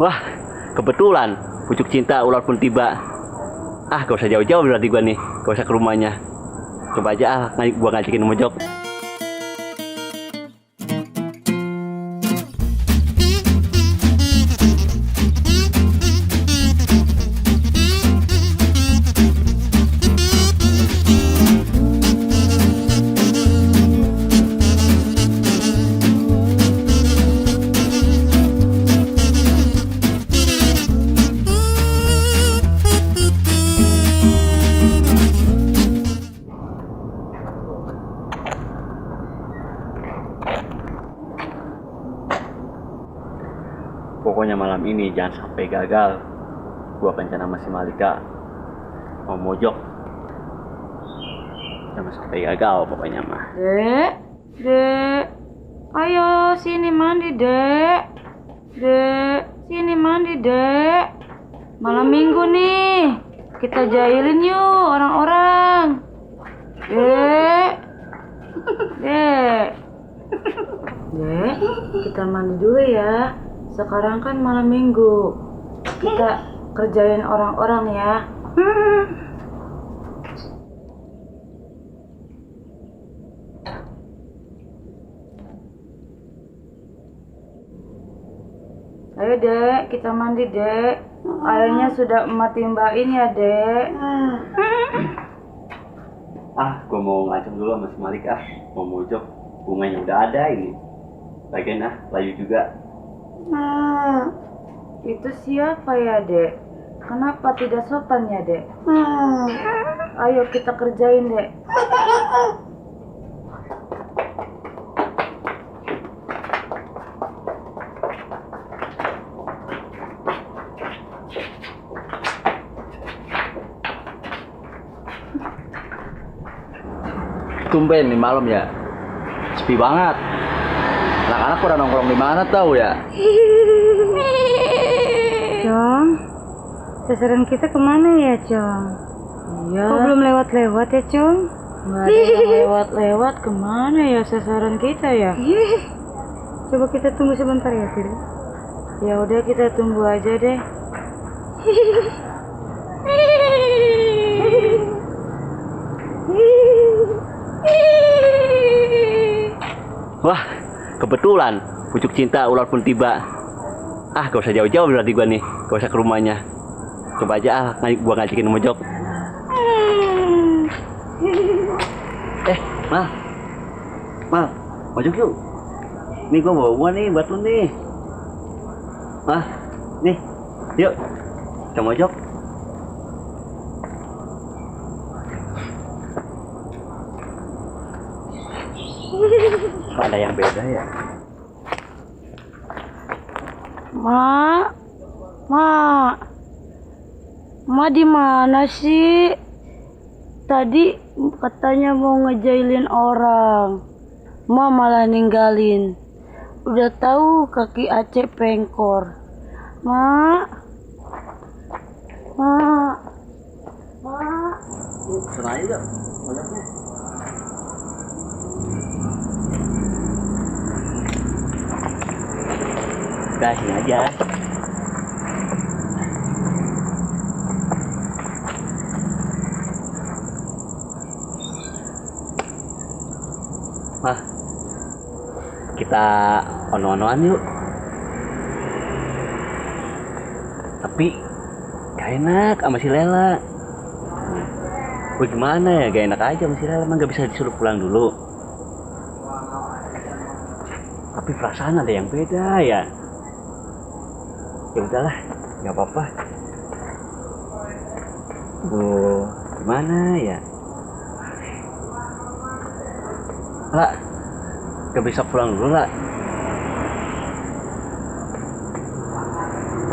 Wah, kebetulan pucuk cinta ular pun tiba. Gak usah jauh-jauh berarti gua nih, gak usah ke rumahnya. Coba aja gua ngajakin mojok. Pokoknya malam ini jangan sampai gagal. Gua rencana sama si Malika mau mojok. Jangan sampai gagal pokoknya mah. Dek, ayo sini mandi dek. Dek, sini mandi dek. Malam minggu nih, kita jahilin yuk orang-orang. Dek, kita mandi dulu ya. Sekarang kan malam minggu, kita kerjain orang-orang ya. Ayo dek, kita mandi dek. Airnya sudah emak timbain ya dek. Gua mau ngajak dulu sama si Malika. Mau mojok, bunganya udah ada ini. Lagian layu juga. Itu siapa ya dek? Kenapa tidak sopan ya dek? Ayo kita kerjain dek. Tumben nih malam ya, sepi banget. Anak-anak pada nongkrong di mana tahu ya? Cong, sasaran kita kemana ya Cong? Iya. Kok belum lewat-lewat ya Cong? Nggak ada yang lewat-lewat, kemana ya sasaran kita ya? Coba kita tunggu sebentar ya Fir. Ya udah kita tunggu aja deh. Wah, kebetulan pucuk cinta ular pun tiba. Gak usah jauh-jauh berarti gua nih, gak usah ke rumahnya. Coba aja gua ngajakin mojok. Mal, mojok yuk. Nih gua bawa buah nih buat lu nih. Nih, yuk kita mojok. Ada yang beda ya? Ma di mana sih? Tadi katanya mau ngejailin orang, Ma malah ninggalin. Udah tahu kaki Aceh pengkor. Ma. Sana aja, mojoknya. Udah sini aja. Kita ono-onoan yuk. Tapi gak enak sama si Lela. Gimana ya, gak enak aja sama si Lela. Emang gak bisa disuruh pulang dulu. Tapi perasaan ada yang beda ya. Ya udahlah, nggak apa-apa. Gimana ya? Lah, gak bisa pulang dulu lah.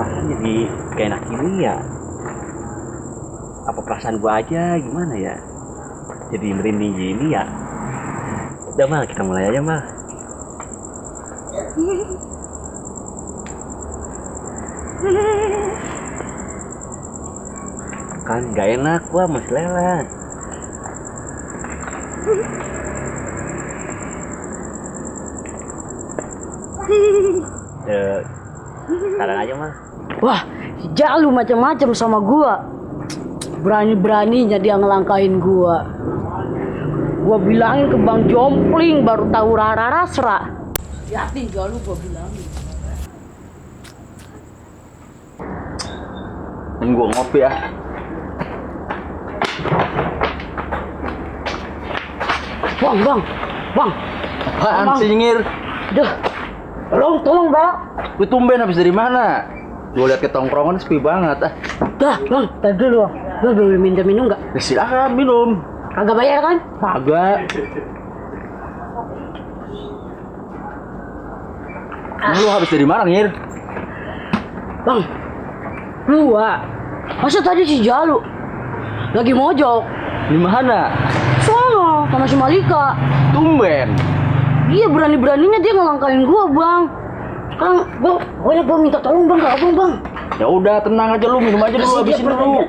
Perasaan jadi gak enak ini ya. Apa perasaan gua aja gimana ya? Jadi merinding gini ya. Udah Mal, kita mulai aja Mal. Kan gak enak gua Mas Lela. Sekarang aja Mas. Wah, si Jalu macam-macam sama gua. Berani-beraninya dia ngelangkain gua. Gua bilangin ke Bang Jompling baru tahu rara-rasra. Yakin Jalu gua bilangin. Ini gua ngopi ya. Bang. Apaan sih Ngir? Duh, tolong Bang. Lu tumben habis dari mana? Gua liat ke tongkrongan sepi banget ah. Dah, Bang, tadi dulu. Lu boleh minta minum nggak? Ya, silakan minum. Kagak bayar kan? Kagak. Lu habis dari mana Ngir? Bang, gua. Masa tadi si Jalu lagi mojok? Di mana? Sono sama si Malika. Tumben. Iya berani-beraninya dia ngelangkain gua, Bang. Sekarang gua minta tolong Bang, gak Bang, Bang. Ya udah tenang aja lu, minum aja dulu habisin dulu.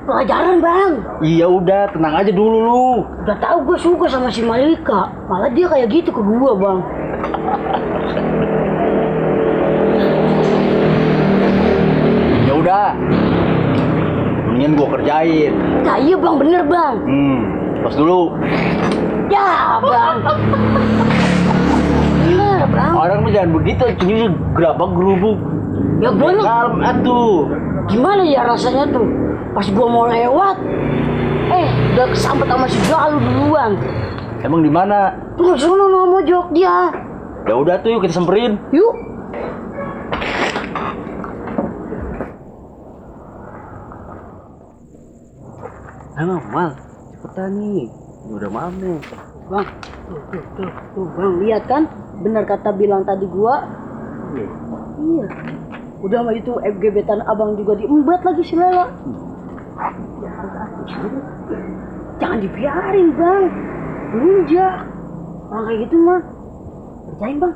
Pelajaran Bang. Iya udah tenang aja dulu lu. Udah tahu gua suka sama si Malika. Malah dia kayak gitu ke gua, Bang. Ya udah. Mendingan gua kerjain. Nah iya Bang, bener Bang. Pas dulu. Ya Bang. Bener Bang. Orang mah jangan begitu, cuma gerabak gerubuk. Ya gua nih. Kalem atuh. Gimana ya rasanya tuh? Pas gua mau lewat, udah kesambet sama si Jalu duluan. Emang di mana? Tuh sono mau mojok dia. Ya udah tuh yuk kita samperin. Yuk. Ayo Mal, cepetan nih. Udah malam nih. Bang, tuh Bang, lihat kan? Benar kata bilang tadi gua. Iya. Udah mah itu FGB-tan abang juga diembat lagi si Lela. Jangan dibiarin Bang. Lunjak. Orang kayak gitu mah. Kerjain Bang.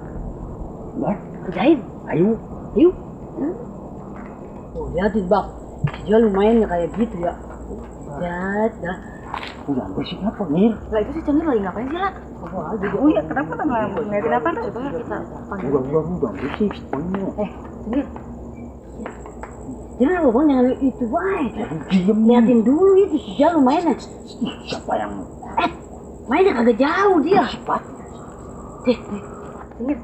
Ya, kerjain. Ayo. Oh, liatin Bang. Dia lumayan ya kayak gitu ya. Dah. Udah sampai siapa Ngir? Lah itu si Cengir lagi ngapain sih lah? Oh iya, kenapa ngeliatin apa? Coba kita panggil. Udah sih semuanya. Cengir. Jangan lu Bang, jangan itu baik. Diam. Liatin dulu itu si Jalu mainnya. Siapa yang Mainnya kagak jauh dia. cepat? Cengir.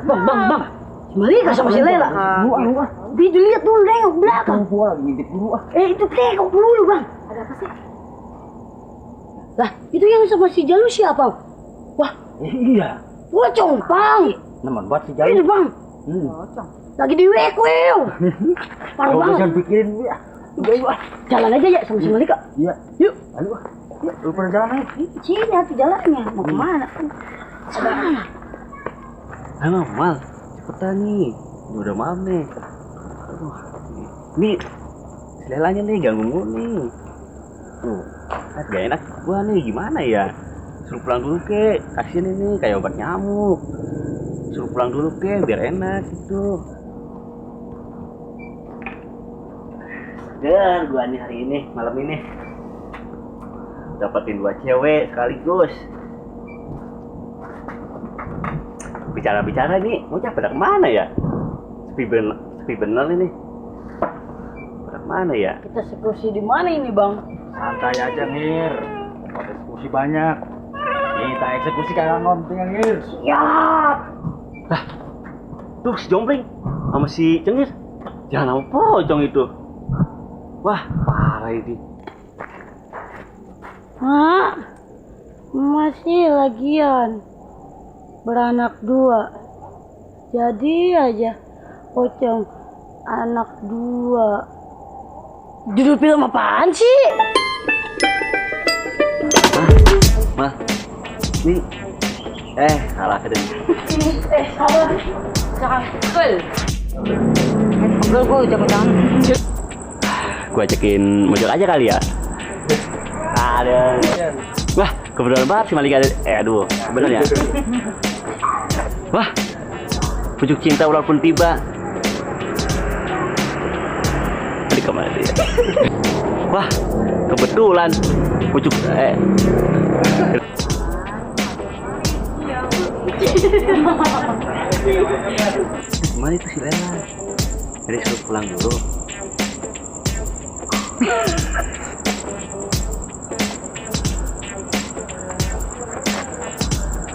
Bang. Malika sama si Lela. Lu Dia lihat dulu, nengok belakang. gua lagi ngintip dulu ah. Itu tengok dulu Bang. Ada apa sih? Lah, itu yang sama si Jalu siapa? Wah, Iya. pocong Bang. Nemen banget si Ini Jalu. Bang. Lagi di wekwel. Parah Udah banget. jangan pikirin ya. Udah, jalan aja ya sama si Malika. Iya. Yuk. Ayo ah. Lu pada jalan aja. Sini hati jalannya. Mau kemana? Sana. Ayo Mal, cepetan nih. Udah malam nih. Aduh. Nih selelanya nih ganggu mulu nih. Tuh, gak enak gua nih gimana ya? Suruh pulang dulu ke, kasian ini kayak obat nyamuk. Suruh pulang dulu ke, biar enak gitu. Dan gua nih hari ini, malam ini dapetin 2 cewek sekaligus. Bicara-bicara nih, mau pada kemana ya? Sepi bener ini. Pada kemana ya? Kita eksekusi di mana ini Bang? Santai aja Ngir, tempat eksekusi banyak. Kita eksekusi kayak ngonting Ngir. Siap. Lah, tuh si Jompling sama si Cengir. Jangan sama pocong itu. Wah, parah ini. Hah? Masih lagian beranak 2. Jadi aja pocong anak 2. Judul film apaan sih? Mah, ini salah kedeng. Salah. Cangkel. Gue jangan. Gua ajakin mojok aja kali ya. Ada. Wah, kebetulan banget si Malika. Aduh, bener ya. Wah, pucuk cinta ular pun tiba. Tadi kemana dia? Wah, kebetulan pucuk Gimana itu si Lela? Jadi suruh pulang dulu.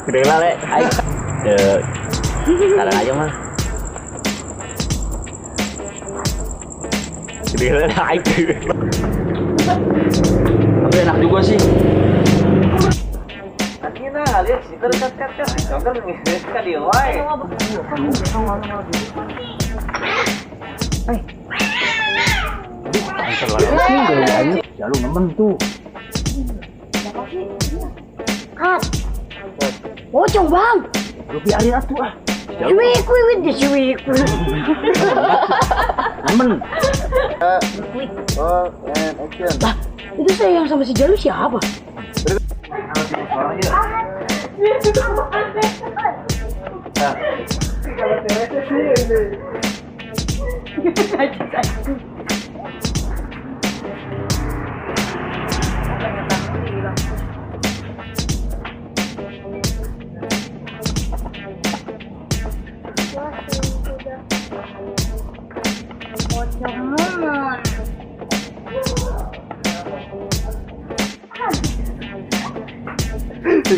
Gede lah, Le. Ayo. Sekarang aja mah. Gede lah, ayo. Tapi enak juga sih. Nanti nah, lihat sih terus kat. Joker nih, kan dia wae. Jalur nemen tuh. Kat. Bocong bang. Lu biarin atuh ah. Cuy, dia cuy. Nemen. Oh, and action. Lah, itu saya yang sama si Jalu siapa?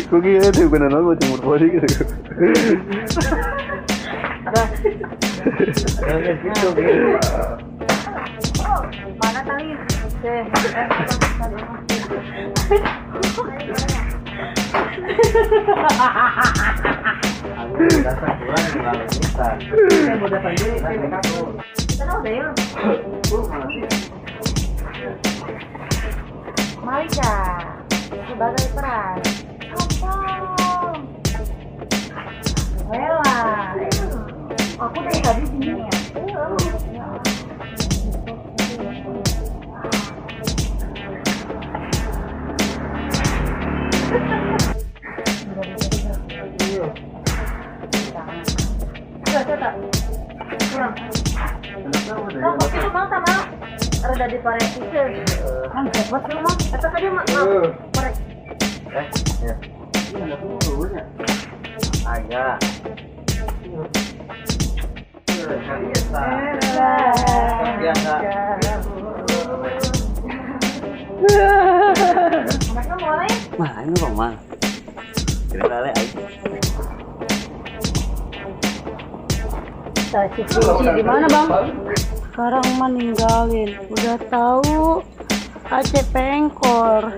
Kok gila tuh beneran buat jemur body gitu. Mana tali? Malika sebagai peran Lela. Aku dari tadi sini ya. Kurang. Oh, kopi lu mau sama? Rada diparekin. Kan hebat lu mah. Eta tadi mah korek. Ya. Ini enggak perlu ya. Agak. Anaknya mulai. Mah, ini bang mah. Cerita Le, ayo. Cici di mana bang? Sekarang mah ninggalin. Udah tahu Aceh Pengkor.